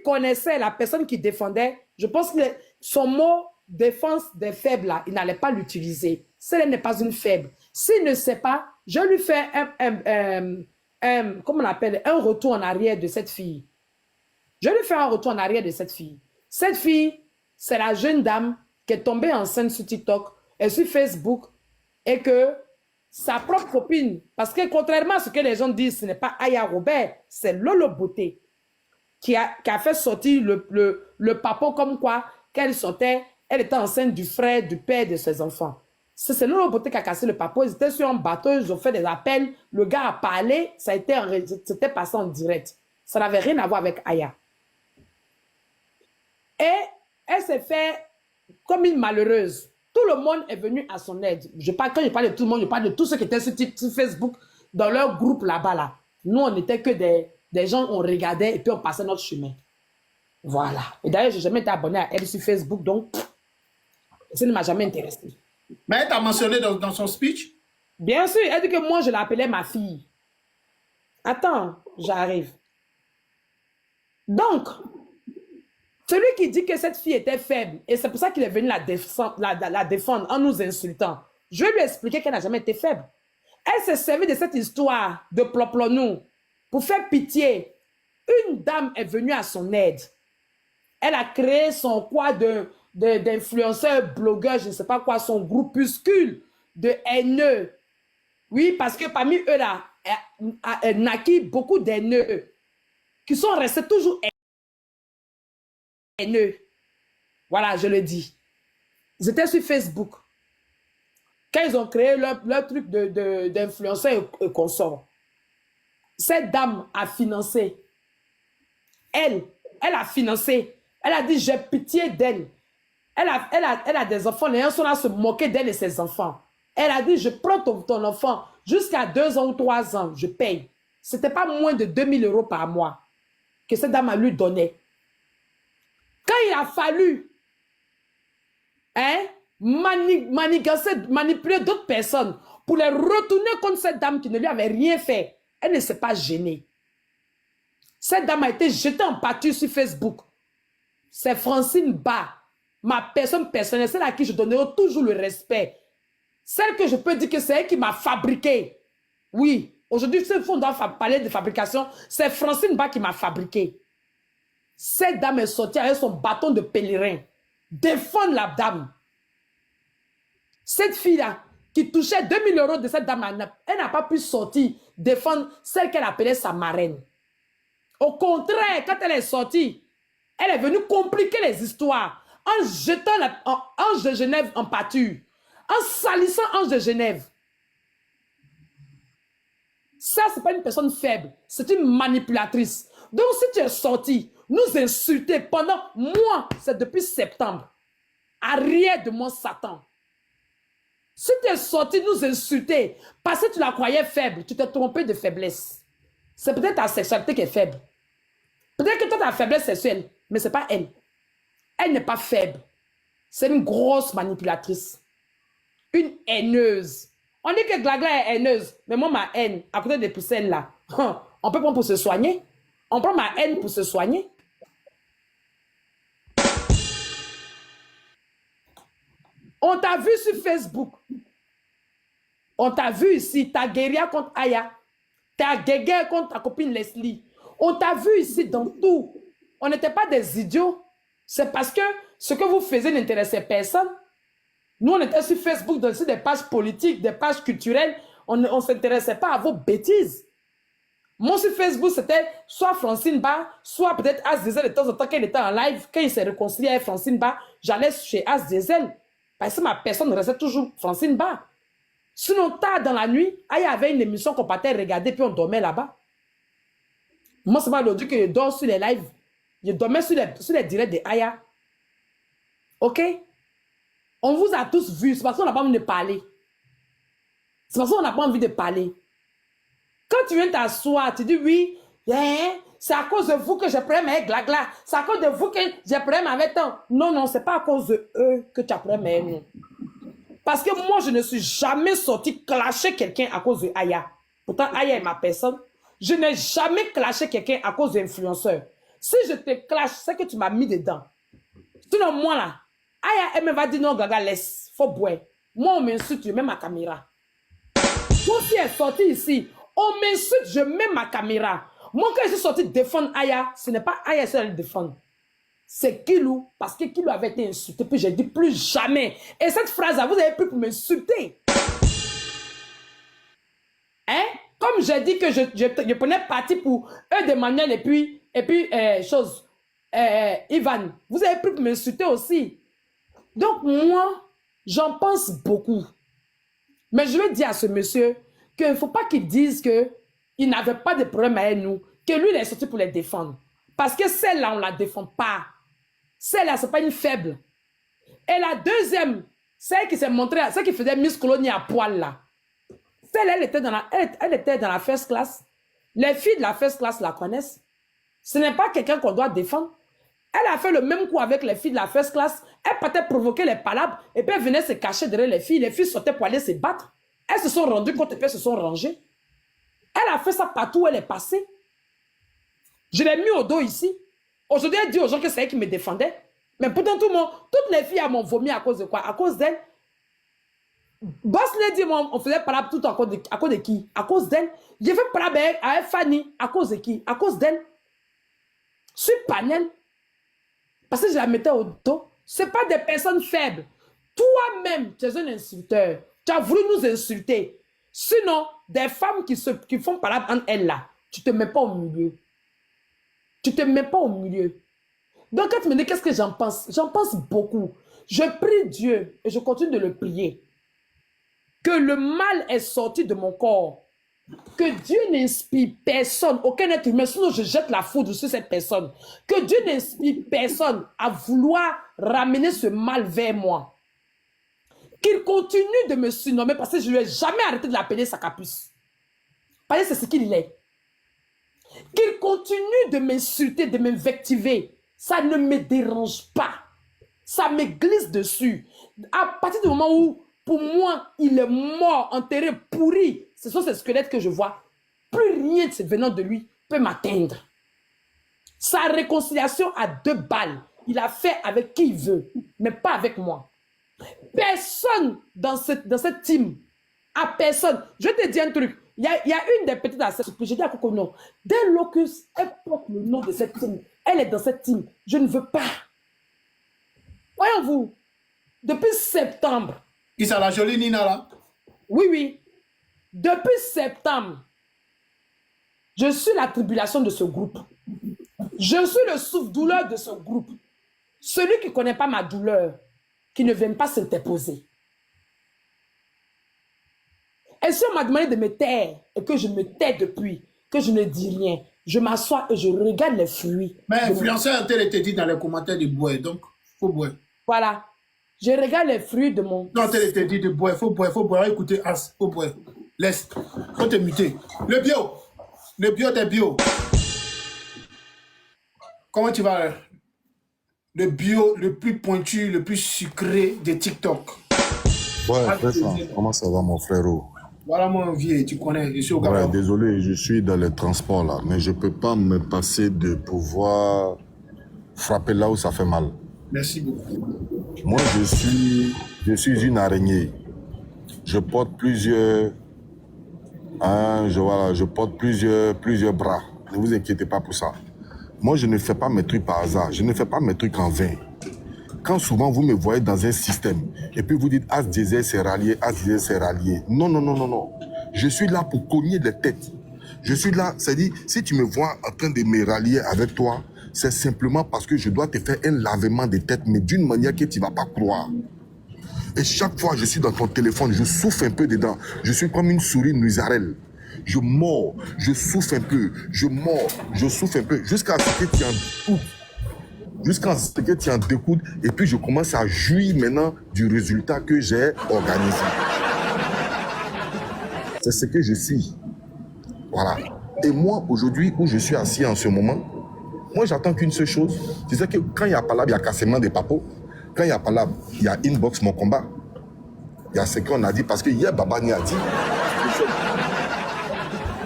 connaissait la personne qui défendait, je pense que son mot défense des faibles, là, il n'allait pas l'utiliser. Si elle n'est pas une faible, s'il ne sait pas, je lui fais comment on appelle, un retour en arrière de cette fille. Je lui fais un retour en arrière de cette fille. Cette fille, c'est la jeune dame qui est tombée enceinte sur TikTok et sur Facebook et que sa propre copine, parce que contrairement à ce que les gens disent, ce n'est pas Aya Robert, c'est Lolo Beauté qui a fait sortir le papo comme quoi qu'elle sortait, elle était enceinte du frère, du père de ses enfants. C'est Lolo Beauté qui a cassé le papo, ils étaient sur un bateau, ils ont fait des appels, le gars a parlé, c'était passé en direct. Ça n'avait rien à voir avec Aya. Et elle s'est fait comme une malheureuse. Tout le monde est venu à son aide. Quand je parle de tout le monde, je parle de tous ceux qui étaient sur Facebook, dans leur groupe là-bas. Là. Nous, on n'était que des gens, on regardait et puis on passait notre chemin. Voilà. Et d'ailleurs, je n'ai jamais été abonné à elle sur Facebook, donc ça ne m'a jamais intéressé. Mais elle t'a mentionné dans son speech? Bien sûr, elle dit que moi, je l'appelais ma fille. Attends, j'arrive. Donc, celui qui dit que cette fille était faible, et c'est pour ça qu'il est venu la défendre en nous insultant, je vais lui expliquer qu'elle n'a jamais été faible. Elle s'est servie de cette histoire de ploplonou pour faire pitié. Une dame est venue à son aide. Elle a créé son quoi d'influenceurs, blogueurs, je ne sais pas quoi, son groupuscule de haineux. Oui, parce que parmi eux là, elle naquit beaucoup d'haineux qui sont restés toujours haineux. Voilà, je le dis. Ils étaient sur Facebook. Quand ils ont créé leur truc d'influenceurs et consorts, cette dame a financé. Elle a financé. Elle a dit, j'ai pitié d'elle. Elle a des enfants. Les gens sont là à se moquer d'elle et ses enfants. Elle a dit, je prends ton enfant jusqu'à 2 ans ou 3 ans, je paye. Ce n'était pas moins de 2000 € par mois que cette dame a lui donné. Quand il a fallu manipuler d'autres personnes pour les retourner contre cette dame qui ne lui avait rien fait, elle ne s'est pas gênée. Cette dame a été jetée en pâture sur Facebook. C'est Francine Ba, ma personne personnelle, celle à qui je donnerai toujours le respect. Celle que je peux dire que c'est elle qui m'a fabriqué. Oui, aujourd'hui, si on doit parler de fabrication, c'est Francine Ba qui m'a fabriqué. Cette dame est sortie avec son bâton de pèlerin. Défendre la dame. Cette fille-là, qui touchait 2000 € de cette dame, elle n'a pas pu sortir, défendre celle qu'elle appelait sa marraine. Au contraire, quand elle est sortie, elle est venue compliquer les histoires en jetant Ange de Genève en pâture, en salissant Ange de Genève. Ça, ce n'est pas une personne faible, c'est une manipulatrice. Donc, si tu es sorti, nous insulter pendant moi, c'est depuis septembre, arrière de mon Satan. Si tu es sorti nous insulter parce que tu la croyais faible, tu t'es trompé de faiblesse. C'est peut-être ta sexualité qui est faible. Peut-être que toi, tu as faiblesse sexuelle, mais ce n'est pas elle. Elle n'est pas faible. C'est une grosse manipulatrice. Une haineuse. On dit que Glagla est haineuse, mais moi, ma haine, à côté des pucelles là, on peut prendre pour se soigner. On prend ma haine pour se soigner. On t'a vu sur Facebook. On t'a vu ici, ta guérilla contre Aya. Ta guéguerre contre ta copine Leslie. On t'a vu ici dans tout. On n'était pas des idiots. C'est parce que ce que vous faisiez n'intéressait personne. Nous, on était sur Facebook, sur des pages politiques, des pages culturelles. On ne s'intéressait pas à vos bêtises. Moi, sur Facebook, c'était soit Francine Ba, soit peut-être As Diesel de temps en temps, quand il était en live, quand il s'est réconcilié avec Francine Ba, j'allais chez As Diesel. Parce que ma personne restait toujours Francine Ba. Sinon, tard dans la nuit, il y avait une émission qu'on partait regarder, puis on dormait là-bas. Moi, c'est pas l'audio que je dors sur les lives. Je dormais sur les directs de Aya. Ok? On vous a tous vus. C'est parce qu'on n'a pas envie de parler. C'est parce qu'on n'a pas envie de parler. Quand tu viens t'asseoir, tu dis oui, c'est à cause de vous que j'ai problème avec Glagla. C'est à cause de vous que j'ai problème avec tant. Non, non, c'est pas à cause de eux que tu as problème avec nous. Parce que moi, je ne suis jamais sorti clasher quelqu'un à cause de Aya. Pourtant, Aya est ma personne. Je n'ai jamais clashé quelqu'un à cause d'influenceurs. Si je te clash, c'est que tu m'as mis dedans. Sinon, moi là, Aya, elle me va dire non, Gaga, laisse, faut boire. Moi, on m'insulte, je mets ma caméra. Toi qui es sorti ici, on m'insulte, je mets ma caméra. Moi, quand je suis sorti défendre Aya, ce n'est pas Aya qui allait défendre. C'est Kilou, parce que Kilou avait été insulté, puis j'ai dit plus jamais. Et cette phrase-là, vous avez pris pour m'insulter. Hein? Comme j'ai dit que je prenais parti pour eux de Manuel et puis Ivan, vous avez pris pour m'insulter aussi. Donc moi, j'en pense beaucoup. Mais je vais dire à ce monsieur qu'il ne faut pas qu'il dise qu'il n'avait pas de problème avec nous, que lui, il est sorti pour les défendre. Parce que celle-là, on ne la défend pas. Celle-là, ce n'est pas une faible. Et la deuxième, celle qui s'est montrée, celle qui faisait Miss Colonie à poil là. Celle-là, elle était dans la first class. Les filles de la first class la connaissent. Ce n'est pas quelqu'un qu'on doit défendre. Elle a fait le même coup avec les filles de la first class. Elle partait provoquer les palabres et puis elle venait se cacher derrière les filles. Les filles sortaient pour aller se battre. Elles se sont rendues compte et puis elles se sont rangées. Elle a fait ça partout où elle est passée. Je l'ai mis au dos ici. Aujourd'hui, elle dit aux gens que c'est elle qui me défendait. Mais pourtant, tout le monde, toutes les filles m'ont vomi à cause de quoi? À cause d'elle. Boss Lady, on faisait palabre tout à cause de qui? À cause d'elle. J'ai fait palabre avec Fanny. À cause de qui? À cause d'elle. Sur panel. Parce que je la mettais au dos. Ce n'est pas des personnes faibles. Toi-même, tu es un insulteur. Tu as voulu nous insulter. Sinon, des femmes qui font palabre entre elles là, tu ne te mets pas au milieu. Tu ne te mets pas au milieu. Donc, quand tu me dis qu'est-ce que j'en pense beaucoup. Je prie Dieu et je continue de le prier. Que le mal est sorti de mon corps. Que Dieu n'inspire personne, aucun être humain, sinon je jette la foudre sur cette personne. Que Dieu n'inspire personne à vouloir ramener ce mal vers moi. Qu'il continue de me surnommer parce que je ne lui ai jamais arrêté de l'appeler Sacapus. Parce que c'est ce qu'il est. Qu'il continue de m'insulter, de m'invectiver. Ça ne me dérange pas. Ça me glisse dessus. À partir du moment où, pour moi, il est mort, enterré, pourri, ce sont ces squelettes que je vois. Plus rien venant de lui peut m'atteindre. Sa réconciliation à 2 balles, il a fait avec qui il veut, mais pas avec moi. Personne dans cette team, à personne. Je te dis un truc. Il y a une des petites à cette je dis à Coco non. Dès Locus, elle porte le nom de cette team. Elle est dans cette team. Je ne veux pas. Voyons-vous, depuis septembre. Qui ça, la jolie Nina là? Oui, oui. Depuis septembre, je suis la tribulation de ce groupe. Je suis le souffre-douleur de ce groupe. Celui qui ne connaît pas ma douleur, qui ne vient pas s'interposer. Et si on m'a demandé de me taire, et que je me tais depuis, que je ne dis rien, je m'assois et je regarde les fruits. Mais influenceur, tel était dit dans les commentaires de boire, donc il faut boire. Voilà. Je regarde les fruits de mon... Non, tel était dit de boire, il faut boire, écoutez, as, faut boire. Laisse, faut te muter. Le bio des bio. Comment tu vas? Le bio le plus pointu, le plus sucré de TikTok. Ouais, très ça. Comment ça va, mon frérot? Voilà mon vieux, tu connais, je suis au Gabon. Ouais, désolé, je suis dans les transports là, mais je ne peux pas me passer de pouvoir frapper là où ça fait mal. Merci beaucoup. Moi, je suis une araignée. Je porte plusieurs... je porte plusieurs bras. Ne vous inquiétez pas pour ça. Moi, je ne fais pas mes trucs par hasard. Je ne fais pas mes trucs en vain. Quand souvent vous me voyez dans un système et puis vous dites As Diesel c'est rallié, As Diesel c'est rallié. Non, non, non, non, non. Je suis là pour cogner des têtes. Je suis là, c'est-à-dire, si tu me vois en train de me rallier avec toi, c'est simplement parce que je dois te faire un lavement de tête, mais d'une manière que tu ne vas pas croire. Et chaque fois que je suis dans ton téléphone, je souffle un peu dedans. Je suis comme une souris nuisarelle. Je mords, je souffle un peu, je mords, je souffle un peu, jusqu'à ce que tu en découtes. Jusqu'à ce que tu en découtes, et puis je commence à jouir maintenant du résultat que j'ai organisé. C'est ce que je suis. Voilà. Et moi, aujourd'hui, où je suis assis en ce moment, moi, j'attends qu'une seule chose. C'est que quand il y a palabre, il y a cassement des papos. Quand il y a palabre, il y a inbox mon combat. Il y a ce qu'on a dit, parce que hier, Babani a dit.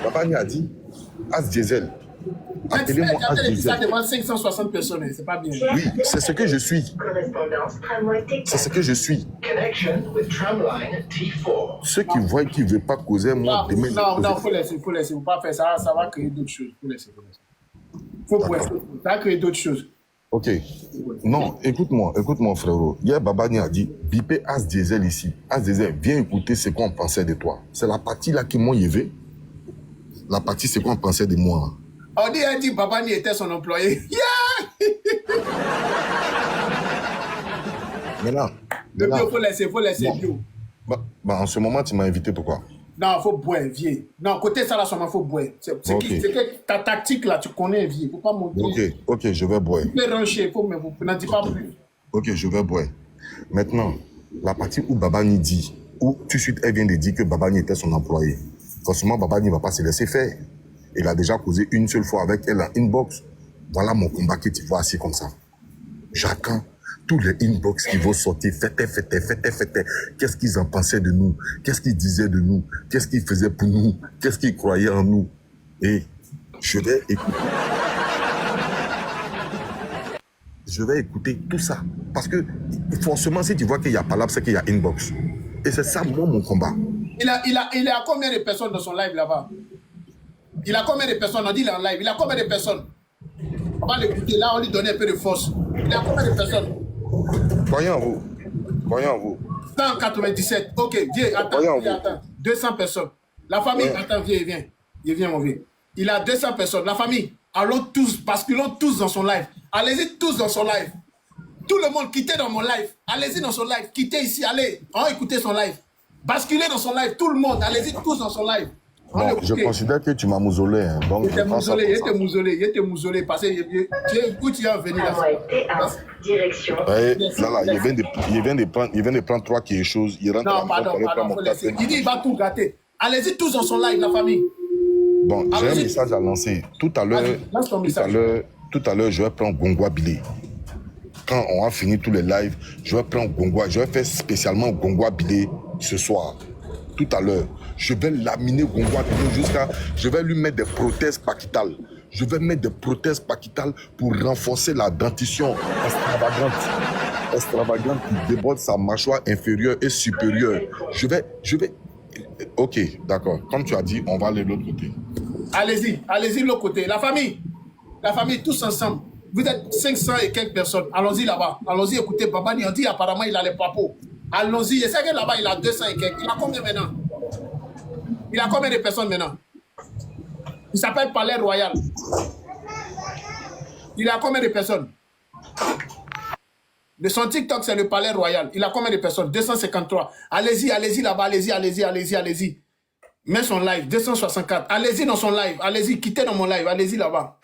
Babani a dit, As Diesel, Appelez-moi Tu as As dit ça Diesel. devant 560 personnes, c'est pas bien. Oui, c'est ce que je suis. C'est ce que je suis. Ceux qui voient qui ne veulent pas causer, moi, demain. Non, faut laisser, faut pas faire ça, ça va créer d'autres choses. Faut laisser. Faut ça va créer d'autres choses. Ok. Non, écoute-moi, frérot. Hier, Babani a dit, bipez As Diesel ici. As Diesel, viens écouter ce qu'on pensait de toi. C'est la partie là qui m'a élevé. La partie, c'est qu'on pensait de moi. On dit Babani était son employé. Yeah! Maintenant. Le bio, faut laisser bio. En ce moment, tu m'as invité pourquoi? Non, faut boire, vieux. Non, côté ça là, seulement faut boire. C'est que ta tactique là, tu connais, vieux. Faut pas monter. Ok, je vais boire. Tu peux rancher, mais vous n'en dites pas plus. Ok, je vais boire. Maintenant, la partie où Babani dit, où tout de suite elle vient de dire que Babani était son employé. Forcément, Babani ne va pas se laisser faire. Il a déjà causé une seule fois avec elle en inbox. Voilà mon combat que tu vois assis comme ça. J'attends tous les inbox qui vont sortir. Faites. Qu'est-ce qu'ils en pensaient de nous? Qu'est-ce qu'ils disaient de nous? Qu'est-ce qu'ils faisaient pour nous? Qu'est-ce qu'ils croyaient en nous? Et je vais écouter. Je vais écouter tout ça. Parce que forcément, si tu vois qu'il y a palabre, c'est qu'il y a inbox. Et c'est ça, moi, mon combat. Il a combien de personnes dans son live là-bas? Il a combien de personnes? On dit il est en live. Il a combien de personnes? On va l'écouter. Là, on lui donne un peu de force. Il a combien de personnes? Croyez en vous. 197. Ok, viens, attends. 200 personnes. La famille, attends, viens. Il vient, mon vieux. Il a 200 personnes. La famille, allons tous, basculons tous dans son live. Allez-y tous dans son live. Tout le monde, quittez dans mon live. Allez-y dans son live. Quittez ici, allez. On va écouter son live. Basculez dans son live. Tout le monde, allez-y tous dans son live. Bon, je considère que tu m'as mousolé. Hein, donc il était mousolé. Parce que tu es venu là. Direction. Là, il vient de prendre 3 quelque chose. Il rentre non, pardon, il dit il va tout gâter. Allez-y tous dans son live, la famille. Bon, j'ai un message à lancer. Tout à l'heure, je vais prendre Gongwa Bilé. Quand on a fini tous les lives, je vais prendre Gongwa. Je vais faire spécialement Gongwa Bilé ce soir. Tout à l'heure. Je vais laminer Gongwa Bilé jusqu'à... Je vais lui mettre des prothèses pachytales. Je vais mettre des prothèses pachytales pour renforcer la dentition extravagante qui déborde sa mâchoire inférieure et supérieure. Je vais... Ok, d'accord. Comme tu as dit, on va aller de l'autre côté. Allez-y de l'autre côté. La famille, tous ensemble. Vous êtes 500 et quelques personnes. Allons-y là-bas. Allons-y écouter Babani. On dit apparemment il a les papos. Allons-y. Je sais que là-bas, il a 200 et quelques. Il a combien maintenant? Il a combien de personnes maintenant? Il s'appelle Palais Royal. Il a combien de personnes? De son TikTok, c'est le Palais Royal. Il a combien de personnes? 253. Allez-y là-bas. Allez-y. Mets son live. 264. Allez-y dans son live. Allez-y. Quittez dans mon live. Allez-y là-bas.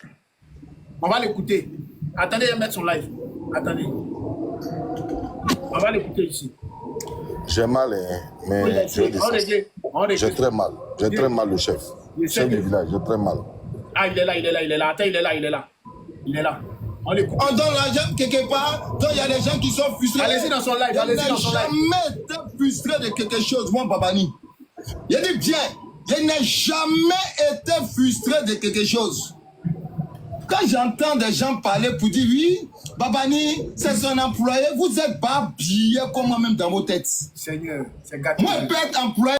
On va l'écouter. Attendez, il va mettre son live. Attendez. On va l'écouter ici. J'ai mal, hein, mais j'ai très mal. J'ai très mal, le chef. Chef du village, j'ai très mal. Ah, il est là. Attends, il est là. On l'écoute. On donne l'argent quelque part, quand il y a des gens qui sont frustrés. Allez-y dans son live. Je n'ai jamais été frustré de quelque chose, moi, Babani. Je dis bien, je n'ai jamais été frustré de quelque chose. Quand j'entends des gens parler pour dire oui, Babani, c'est son employé, vous n'êtes pas habillé comme moi-même dans vos têtes. Seigneur, c'est gâté. Moi, je peux être employé.